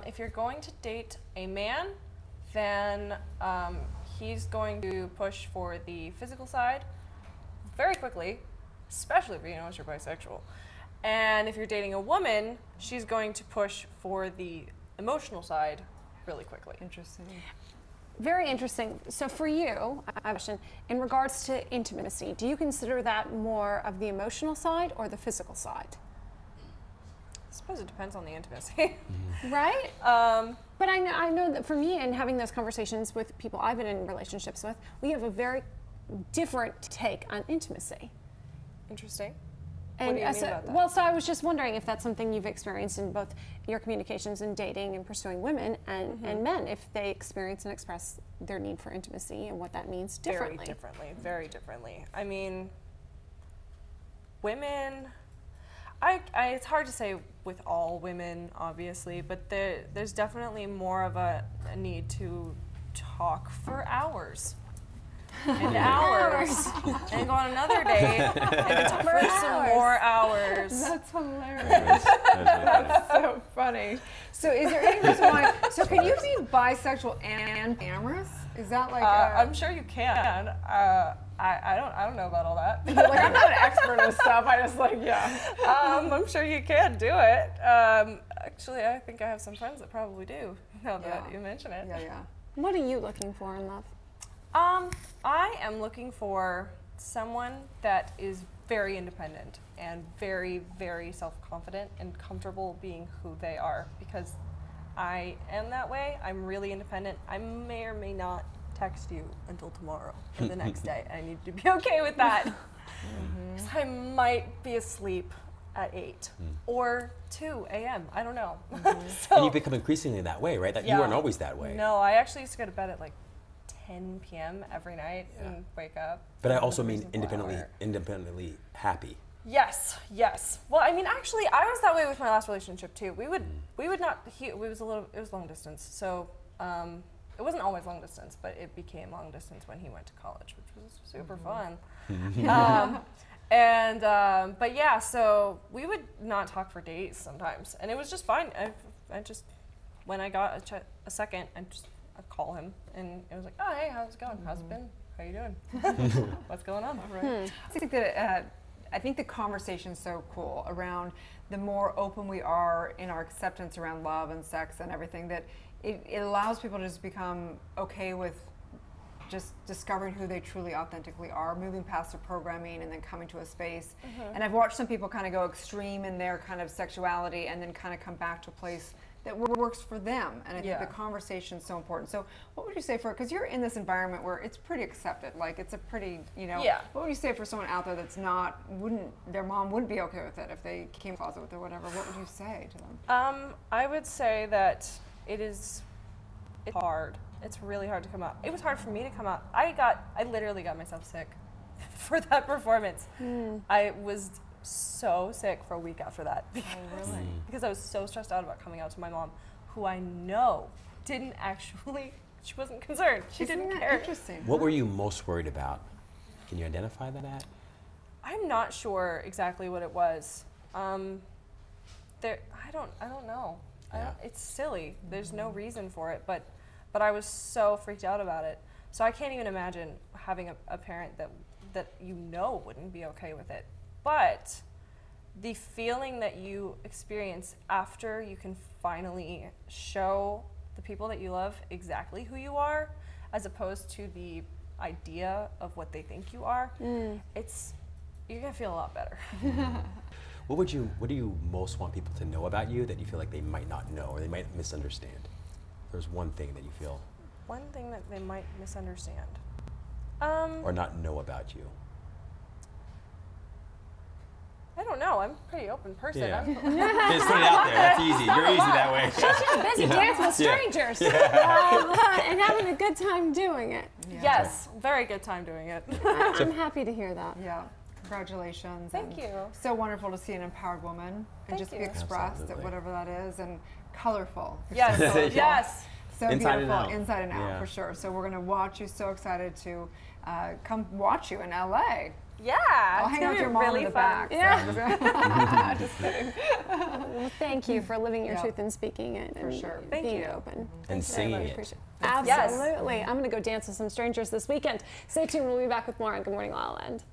If you're going to date a man, then he's going to push for the physical side very quickly, especially if you know you're bisexual. And if you're dating a woman, she's going to push for the emotional side really quickly. Interesting. Very interesting. So for you, I have a question. In regards to intimacy, do you consider that more of the emotional side or the physical side? I suppose it depends on the intimacy. Right? But I know that for me, and having those conversations with people I've been in relationships with, we have a very different take on intimacy. Interesting. And what do you mean about that? Well, so I was just wondering if that's something you've experienced in both your communications in dating and pursuing women and men, if they experience and express their need for intimacy and what that means differently. Very differently. I mean, women, it's hard to say with all women, obviously, but there's definitely more of a need to talk for hours. And hours, and go on another date, and talk for some more hours. That's hilarious. That's so funny. So is there any reason why, so can you be bisexual and amorous? Is that like I'm sure you can. I don't know about all that. Like, I'm not an expert in this stuff, I just like, yeah. I'm sure you can do it. Actually, I think I have some friends that probably do, now that you mention it. Yeah. What are you looking for in love? I am looking for someone that is very independent and very, very self-confident and comfortable being who they are, because I am that way. I'm really independent. I may or may not text you until tomorrow or the next day. I need to be okay with that. Because I might be asleep at 8 or 2 a.m. I don't know. And you become increasingly that way, right? That you weren't always that way. No, I actually used to go to bed at like 10 p.m. every night and wake up. But I also mean independently happy. Yes. Well, I mean, actually, I was that way with my last relationship too. We would not. It was long distance, so it wasn't always long distance, but it became long distance when he went to college, which was super fun. But yeah, so we would not talk for days sometimes, and it was just fine. I just, when I got a second, I'd call him, and it was like, oh, hey, how's it going? How's it been? How you doing? What's going on? I think that I think the conversation's so cool around the more open we are in our acceptance around love and sex and everything, that it allows people to just become okay with just discovering who they truly authentically are, moving past the programming and then coming to a space. And I've watched some people kind of go extreme in their kind of sexuality and then kind of come back to a place that works for them. And I think the conversation is so important. So what would you say for, because you're in this environment where it's pretty accepted, like it's a pretty, you know, what would you say for someone out there that's not, their mom wouldn't be okay with it if they came closet with it or whatever, what would you say to them? I would say that it's hard. It's really hard to come out. It was hard for me to come out. I literally got myself sick for that performance. I was so sick for a week after that because I was so stressed out about coming out to my mom, who I know didn't actually, she wasn't concerned. She didn't care. Interesting. What were you most worried about? Can you identify that at? I'm not sure exactly what it was. I don't know. It's silly. There's no reason for it, but I was so freaked out about it. So I can't even imagine having a parent that you know wouldn't be okay with it. But the feeling that you experience after you can finally show the people that you love exactly who you are, as opposed to the idea of what they think you are, you're gonna feel a lot better. What do you most want people to know about you that you feel like they might not know or they might misunderstand? There's one thing that you feel. One thing that they might misunderstand. Or not know about you. I don't know. I'm a pretty open person. Yeah. Just put it out there. That's easy. You're easy that way. She's busy dancing with strangers and having a good time doing it. Yes, very good time doing it. I'm happy to hear that. Yeah. Congratulations. Thank you. So wonderful to see an empowered woman and just be expressed at whatever that is, and colorful. Yes. So colorful. Yes. So inside beautiful, and out. Inside and out, for sure. So we're going to watch you. So excited to come watch you in LA. Yeah. I'll hang out with your mom really in the fun. back. Yeah. Just kidding. Well, thank you for living your truth and speaking it. For sure. And being open. And singing it. Absolutely. I'm going to go dance with some strangers this weekend. Stay tuned. We'll be back with more on Good Morning La La Land.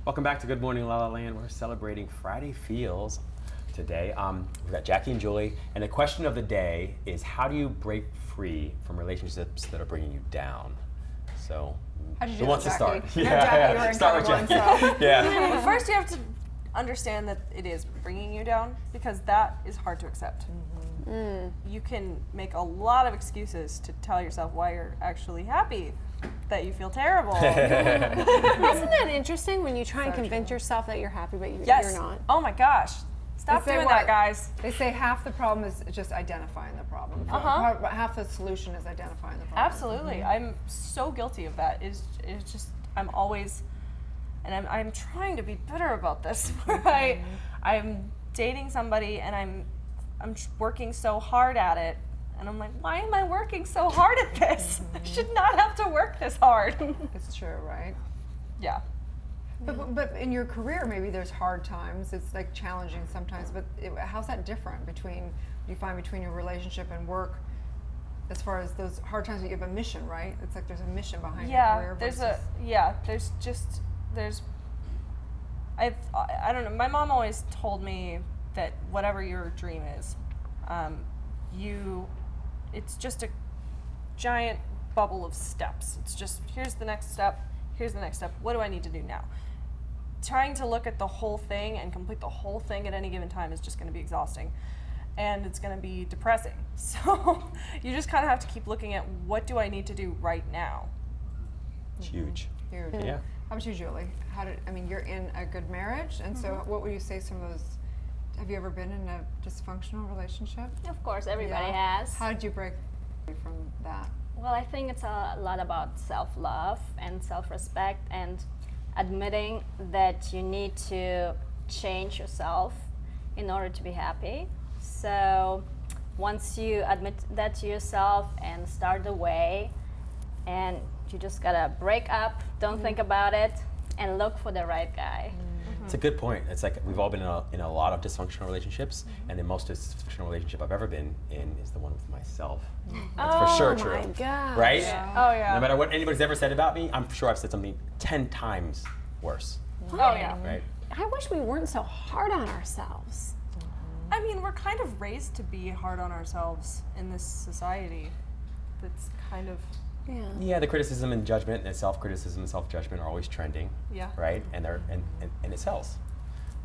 Welcome back to Good Morning La La Land. We're celebrating Friday Feels today. We've got Jackie and Julie, and the question of the day is, how do you break free from relationships that are bringing you down? So, who wants to start? Start with Jackie. Yeah. First, you have to understand that it is bringing you down, because that is hard to accept. You can make a lot of excuses to tell yourself why you're actually happy, that you feel terrible. Isn't that interesting when you try and convince yourself that you're happy, but you're not? Oh my gosh. Stop doing that, guys. They say half the problem is just identifying the problem. Half the solution is identifying the problem. Absolutely. I'm so guilty of that. It's just, I'm always, and I'm trying to be better about this. I'm dating somebody and I'm working so hard at it. And I'm like, why am I working so hard at this? I should not have to work this hard. It's true, right? Yeah. But in your career, maybe there's hard times. It's like challenging sometimes. But how's that different between your relationship and work? As far as those hard times, you have a mission, right? It's like there's a mission behind your career. I don't know. My mom always told me that whatever your dream is, it's just a giant bubble of steps. It's just, here's the next step, here's the next step. What do I need to do now? Trying to look at the whole thing and complete the whole thing at any given time is just going to be exhausting. And it's going to be depressing. So you just kind of have to keep looking at what do I need to do right now. It's huge. Huge. Yeah. How about you, Julie? You're in a good marriage, and so what would you say some of those, have you ever been in a dysfunctional relationship? Of course, everybody has. How did you break from that? Well, I think it's a lot about self-love and self-respect and admitting that you need to change yourself in order to be happy. So once you admit that to yourself and start the way, and you just gotta break up, don't think about it, and look for the right guy. It's a good point. It's like we've all been in a lot of dysfunctional relationships, and the most dysfunctional relationship I've ever been in is the one with myself. That's for sure true. Oh my God. Right? Yeah. Oh yeah. No matter what anybody's ever said about me, I'm sure I've said something 10 times worse. Oh yeah. Right? I wish we weren't so hard on ourselves. I mean, we're kind of raised to be hard on ourselves in this society. That's kind of Yeah, the criticism and judgment and self-criticism and self-judgment are always trending. Yeah. Right? And it sells.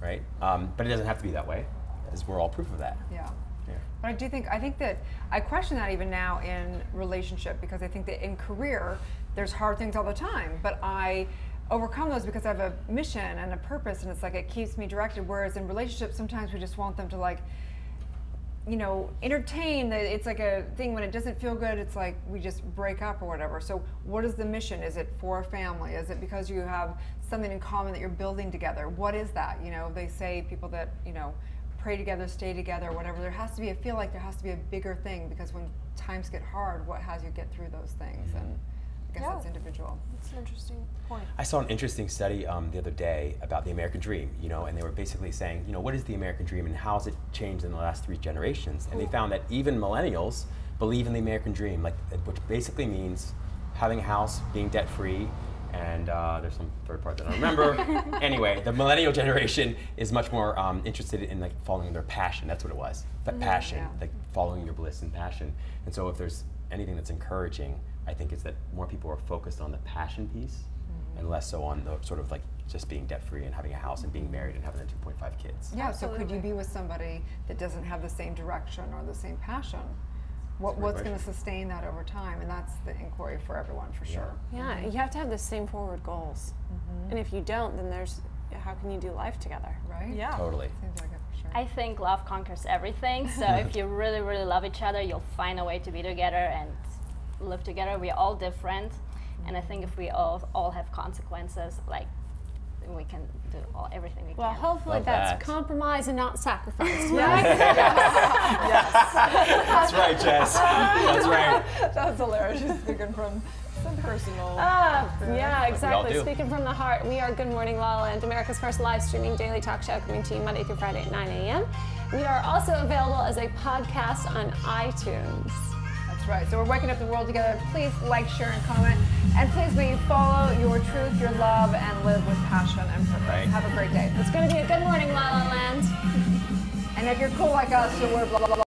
Right? But it doesn't have to be that way, as we're all proof of that. Yeah. Yeah. But I think that I question that even now in relationship, because I think that in career there's hard things all the time, but I overcome those because I have a mission and a purpose, and it's like it keeps me directed. Whereas in relationships, sometimes we just want them to like, entertain. That it's like a thing when it doesn't feel good. It's like we just break up or whatever. So what is the mission? Is it for a family? Is it because you have something in common that you're building together? What is that? They say people that pray together, stay together, whatever. There has to be. I feel like there has to be a bigger thing, because when times get hard, what has you get through those things? And I guess that's individual. That's an interesting point. I saw an interesting study the other day about the American dream, and they were basically saying, what is the American dream and how has it changed in the last 3 generations? And they found that even millennials believe in the American dream, which basically means having a house, being debt-free, and there's some third part that I don't remember. Anyway, the millennial generation is much more interested in following their passion. That's what it was, passion, like following your bliss and passion. And so if there's anything that's encouraging, I think it's that more people are focused on the passion piece and less so on the sort of just being debt-free and having a house and being married and having the 2.5 kids. Yeah, so could you be with somebody that doesn't have the same direction or the same passion? What's going to sustain that over time? And that's the inquiry for everyone, for sure. Yeah, you have to have the same forward goals. And if you don't, then how can you do life together? Right? Yeah. Totally. Seems like it, for sure. I think love conquers everything. So if you really, really love each other, you'll find a way to be together and live together. We're all different, and I think if we all have consequences, we can do everything we can. Well, hopefully that's compromise and not sacrifice. Right? Yes. That's right, Jess. That's right. That's hilarious. She's speaking from some personal. Yeah, exactly. do. Speaking from the heart, we are Good Morning LaLaLand, America's first live streaming daily talk show, coming to you Monday through Friday at 9 a.m. We are also available as a podcast on iTunes. That's right. So we're waking up the world together. Please like, share, and comment. And please may you follow your truth, your love, and live with passion and purpose. Right. Have a great day. It's going to be a good morning, LaLaLand. And if you're cool like us, you'll wear blah, blah, blah.